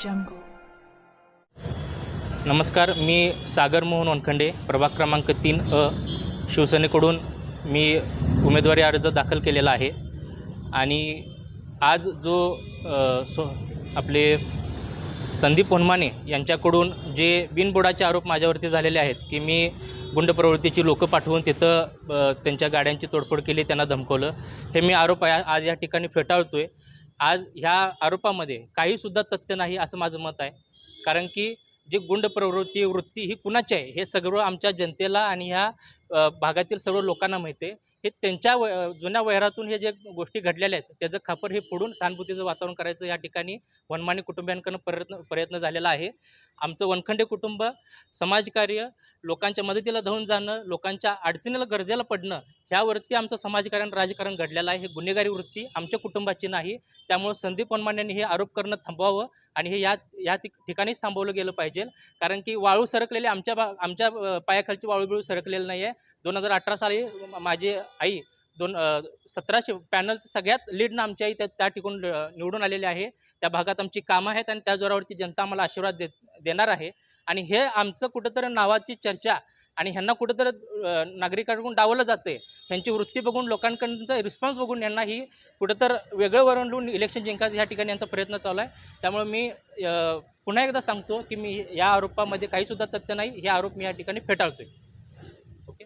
jungle. नमस्कार, मी सागर मोहन वनखंडे, प्रभाग क्रमांक 3 शिवसेनेकडून मी उमेदवारी अर्ज दाखल केलेला आहे। आणि आज जो आपले संदीप वनमाने यांच्याकडून जे बिनबुडाचे आरोप माझ्यावरती झालेले आहेत की मी गुंड प्रवृत्तीची लोकं पाठवून तिथं त्यांच्या गाड्यांची तोडफोड केली, त्यांना धमकवलं, हे मी आरोप आज या ठिकाणी फेटाळतोय। आज ह्या आरोपामध्ये काहीसुद्धा तथ्य नाही असं माझं मत आहे। कारण की जी गुंड वृत्ती ही कुणाची आहे हे सगळं आमच्या जनतेला आणि ह्या भागातील सर्व लोकांना माहिती आहे। हे त्यांच्या जुन्या वैरातून हे जे गोष्टी घडलेल्या आहेत त्याचं खापर हे फोडून सहानुभूतीचं वातावरण करायचं या ठिकाणी वनमाने कुटुंबियांकडून प्रयत्न झालेला आहे। आमचं वनखंडे कुटुंब समाजकार्य, लोकांच्या मदतीला धावून जाणं, लोकांच्या अडचणीला गरजेला पडणं, ह्यावरती आमचं समाजकारण राजकारण घडलेलं आहे। हे गुन्हेगारी वृत्ती आमच्या कुटुंबाची नाही। त्यामुळे संदीप वनमानेंनी हे आरोप करणं थांबवावं आणि हे या ठिकाणीच थांबवलं गेलं पाहिजे। कारण की वाळू सरकलेली आमच्या पायाखालची वाळू बिळू सरकलेलं नाही आहे। 2018 साली माझी आई 1700 पॅनलचं सगळ्यात लीडनं आमची आई त्या ठिकाणी निवडून आलेली आहे। त्या भागात आमची कामं आहेत आणि त्या जोरावरती जनता आम्हाला आशीर्वाद देणार आहे। आणि हे आमचं कुठंतरी नावाची चर्चा आणि ह्यांना कुठंतरी नागरिकांकडून डावलं जाते, ह्यांची वृत्ती बघून लोकांकडूनचा रिस्पॉन्स बघून यांना ही कुठंतरी वेगळं वरंडून इलेक्शन जिंकायचं ह्या ठिकाणी यांचा प्रयत्न चालू आहे। त्यामुळे मी पुन्हा एकदा सांगतो की मी या आरोपामध्ये काहीसुद्धा तथ्य नाही, हे आरोप मी या ठिकाणी फेटाळतोय।